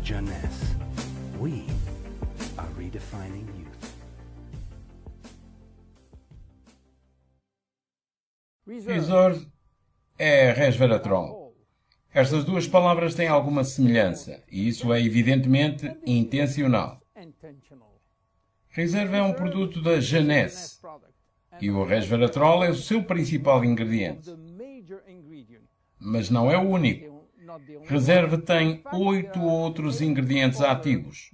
Jeunesse. We are redefining youth. Reserve é resveratrol. Estas duas palavras têm alguma semelhança, e isso é evidentemente intencional. Reserve é um produto da Jeunesse, e o resveratrol é o seu principal ingrediente. Mas não é o único. Reserve tem 8 outros ingredientes ativos.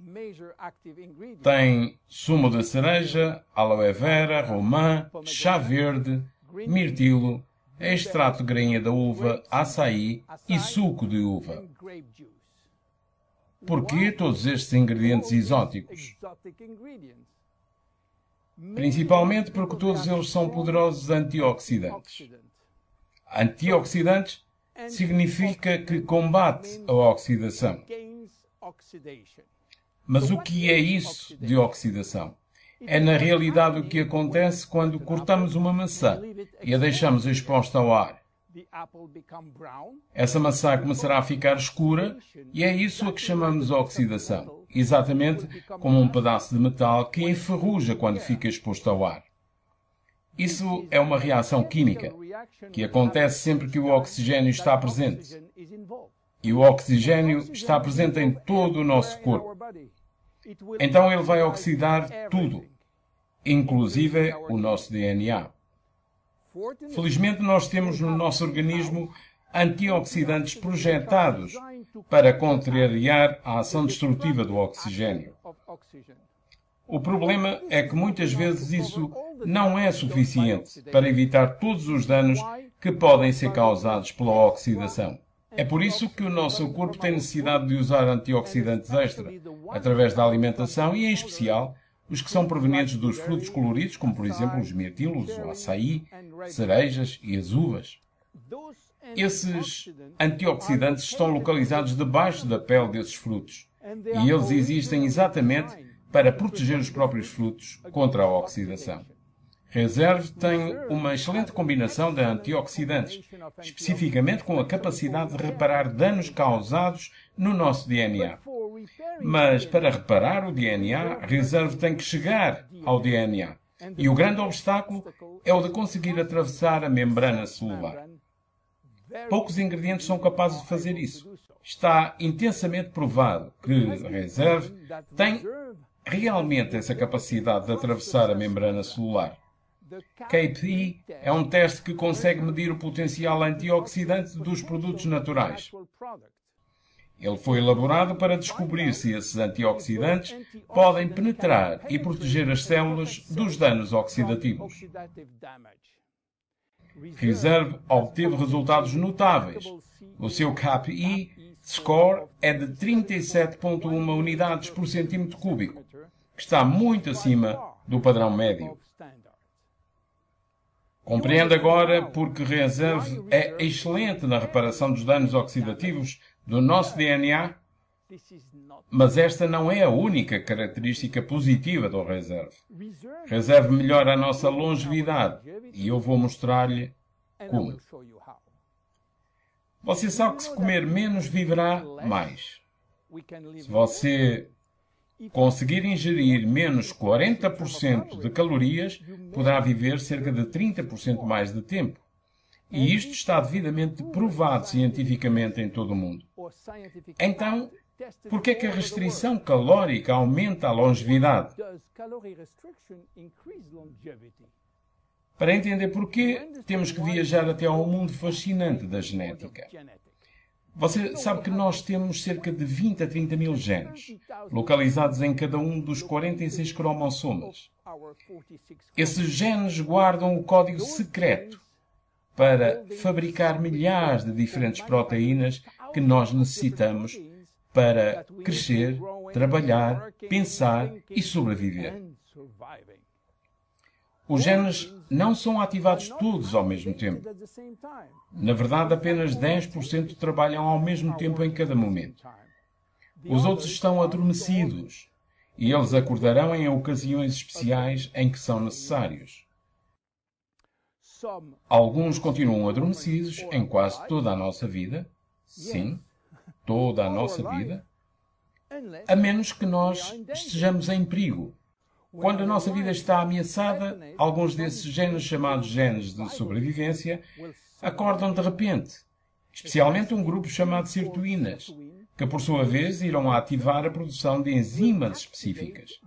Tem sumo de cereja, aloe vera, romã, chá verde, mirtilo, extrato de grainha da uva, açaí e suco de uva. Por que todos estes ingredientes exóticos? Principalmente porque todos eles são poderosos antioxidantes. Antioxidantes significa que combate a oxidação. Mas o que é isso de oxidação? É na realidade o que acontece quando cortamos uma maçã e a deixamos exposta ao ar. Essa maçã começará a ficar escura e é isso a que chamamos oxidação, exatamente como um pedaço de metal que enferruja quando fica exposto ao ar. Isso é uma reação química que acontece sempre que o oxigênio está presente. E o oxigênio está presente em todo o nosso corpo. Então ele vai oxidar tudo, inclusive o nosso DNA. Felizmente nós temos no nosso organismo antioxidantes projetados para contrariar a ação destrutiva do oxigênio. O problema é que muitas vezes isso não é suficiente para evitar todos os danos que podem ser causados pela oxidação. É por isso que o nosso corpo tem necessidade de usar antioxidantes extra, através da alimentação e, em especial, os que são provenientes dos frutos coloridos, como por exemplo os mirtilos, o açaí, cerejas e as uvas. Esses antioxidantes estão localizados debaixo da pele desses frutos e eles existem exatamente para proteger os próprios frutos contra a oxidação. Reserve tem uma excelente combinação de antioxidantes, especificamente com a capacidade de reparar danos causados no nosso DNA. Mas para reparar o DNA, Reserve tem que chegar ao DNA. E o grande obstáculo é o de conseguir atravessar a membrana celular. Poucos ingredientes são capazes de fazer isso. Está intensamente provado que Reserve tem realmente essa capacidade de atravessar a membrana celular. CAPE é um teste que consegue medir o potencial antioxidante dos produtos naturais. Ele foi elaborado para descobrir se esses antioxidantes podem penetrar e proteger as células dos danos oxidativos. Reserve obteve resultados notáveis. O seu CAPE score é de 37,1 unidades por centímetro cúbico, que está muito acima do padrão médio. Compreende agora porque Reserve é excelente na reparação dos danos oxidativos do nosso DNA? Mas esta não é a única característica positiva do Reserve. Reserve melhora a nossa longevidade e eu vou mostrar-lhe como. Você sabe que se comer menos viverá mais. Se você conseguir ingerir menos 40% de calorias, poderá viver cerca de 30% mais de tempo. E isto está devidamente provado cientificamente em todo o mundo. Então, por que é que a restrição calórica aumenta a longevidade? Para entender porquê, temos que viajar até ao mundo fascinante da genética. Você sabe que nós temos cerca de 20 a 30 mil genes, localizados em cada um dos 46 cromossomas. Esses genes guardam o código secreto para fabricar milhares de diferentes proteínas que nós necessitamos para crescer, trabalhar, pensar e sobreviver. Os genes não são ativados todos ao mesmo tempo. Na verdade, apenas 10% trabalham ao mesmo tempo em cada momento. Os outros estão adormecidos e eles acordarão em ocasiões especiais em que são necessários. Alguns continuam adormecidos em quase toda a nossa vida. Sim, toda a nossa vida. a menos que nós estejamos em perigo. Quando a nossa vida está ameaçada, alguns desses genes chamados genes de sobrevivência acordam de repente, especialmente um grupo chamado sirtuínas, que por sua vez irão ativar a produção de enzimas específicas.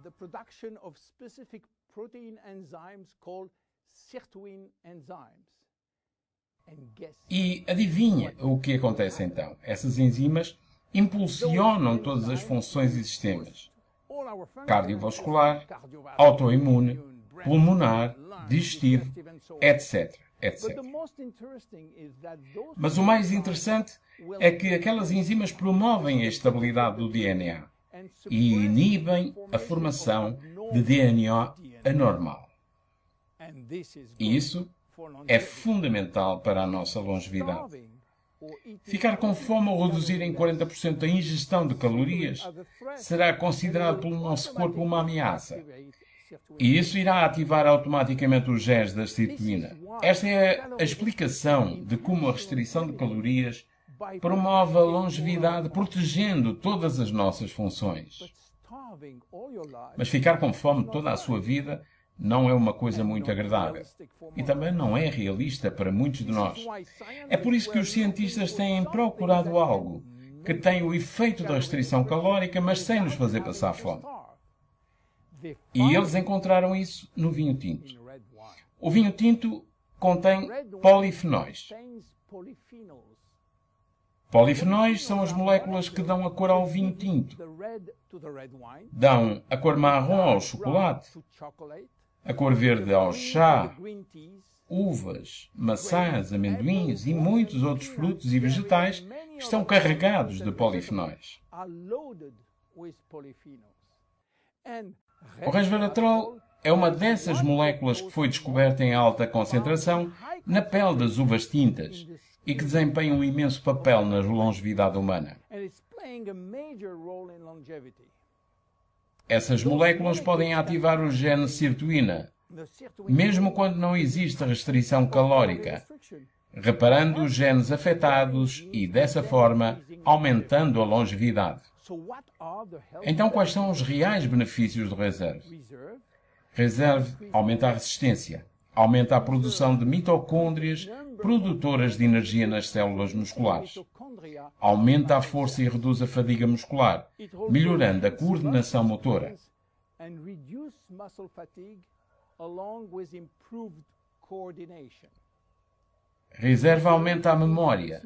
E adivinha o que acontece então? Essas enzimas impulsionam todas as funções e sistemas: cardiovascular, autoimune, pulmonar, digestivo, etc, etc. Mas o mais interessante é que aquelas enzimas promovem a estabilidade do DNA e inibem a formação de DNA anormal. E isso é fundamental para a nossa longevidade. Ficar com fome ou reduzir em 40% a ingestão de calorias será considerado pelo nosso corpo uma ameaça. E isso irá ativar automaticamente os genes da sirtuína. Esta é a explicação de como a restrição de calorias promove a longevidade, protegendo todas as nossas funções. Mas ficar com fome toda a sua vida não é uma coisa muito agradável. E também não é realista para muitos de nós. É por isso que os cientistas têm procurado algo que tem o efeito da restrição calórica, mas sem nos fazer passar fome. E eles encontraram isso no vinho tinto. O vinho tinto contém polifenóis. Polifenóis são as moléculas que dão a cor ao vinho tinto. Dão a cor marrom ao chocolate, a cor verde ao chá, uvas, maçãs, amendoins e muitos outros frutos e vegetais que estão carregados de polifenóis. O resveratrol é uma dessas moléculas que foi descoberta em alta concentração na pele das uvas tintas e que desempenha um imenso papel na longevidade humana. Essas moléculas podem ativar o gene sirtuína, mesmo quando não existe restrição calórica, reparando os genes afetados e, dessa forma, aumentando a longevidade. Então, quais são os reais benefícios do Reserve? Reserve aumenta a resistência, aumenta a produção de mitocôndrias produtoras de energia nas células musculares, aumenta a força e reduz a fadiga muscular, melhorando a coordenação motora. Reserve aumenta a memória.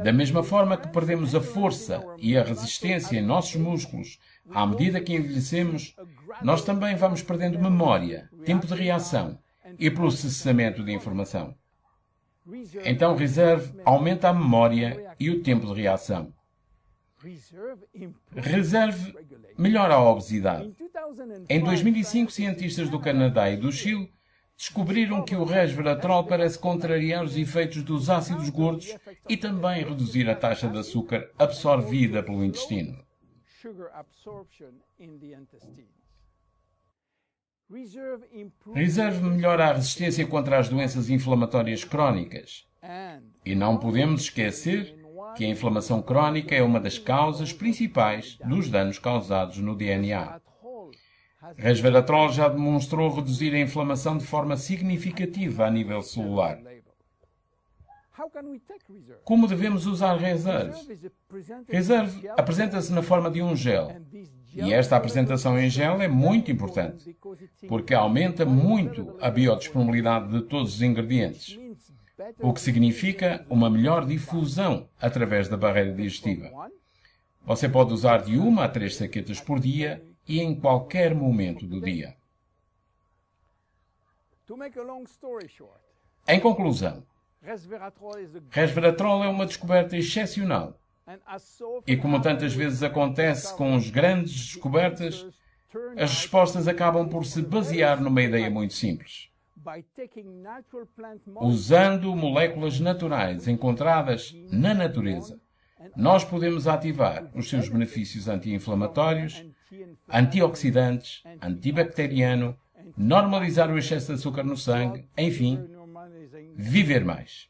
Da mesma forma que perdemos a força e a resistência em nossos músculos à medida que envelhecemos, nós também vamos perdendo memória, tempo de reação e processamento de informação. Então, Reserve aumenta a memória e o tempo de reação. Reserve melhora a obesidade. Em 2005, cientistas do Canadá e do Chile descobriram que o resveratrol parece contrariar os efeitos dos ácidos gordos e também reduzir a taxa de açúcar absorvida pelo intestino. Reserve melhora a resistência contra as doenças inflamatórias crónicas. E não podemos esquecer que a inflamação crónica é uma das causas principais dos danos causados no DNA. Resveratrol já demonstrou reduzir a inflamação de forma significativa a nível celular. Como devemos usar Reserve? Reserve apresenta-se na forma de um gel. E esta apresentação em gel é muito importante, porque aumenta muito a biodisponibilidade de todos os ingredientes, o que significa uma melhor difusão através da barreira digestiva. Você pode usar de 1 a 3 saquetas por dia e em qualquer momento do dia. Em conclusão, resveratrol é uma descoberta excepcional. E como tantas vezes acontece com as grandes descobertas, as respostas acabam por se basear numa ideia muito simples. Usando moléculas naturais encontradas na natureza, nós podemos ativar os seus benefícios anti-inflamatórios, antioxidantes, antibacteriano, normalizar o excesso de açúcar no sangue, enfim, viver mais.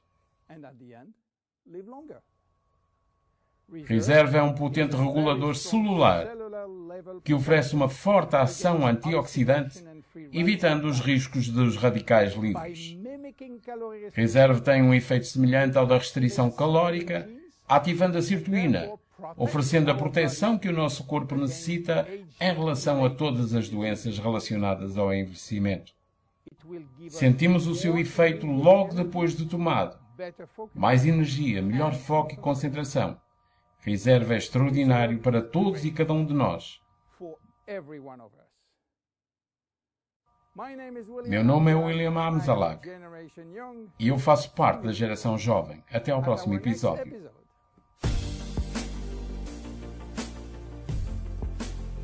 Reserve é um potente regulador celular que oferece uma forte ação antioxidante, evitando os riscos dos radicais livres. Reserve tem um efeito semelhante ao da restrição calórica, ativando a sirtuína, oferecendo a proteção que o nosso corpo necessita em relação a todas as doenças relacionadas ao envelhecimento. Sentimos o seu efeito logo depois de tomado. Mais energia, melhor foco e concentração. Reserve é extraordinário para todos e cada um de nós. Meu nome é William Amzalak e eu faço parte da geração jovem. Até ao próximo episódio.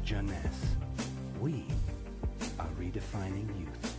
Jeunesse. We are redefining youth.